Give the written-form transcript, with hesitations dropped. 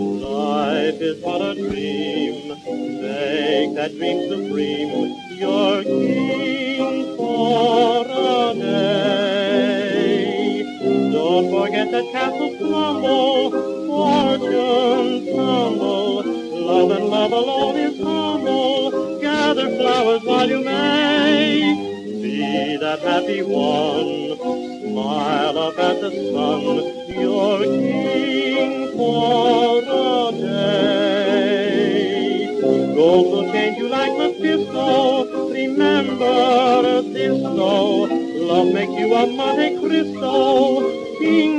Life is but a dream, make that dream supreme, your king for a day. Don't forget that castles crumble, fortunes tumble, love and love alone is humble, gather flowers while you may. Be that happy one, smile up at the sun, your king for a day. Gold will change you like Mephisto, remember this though, love makes you a Monte Cristo, king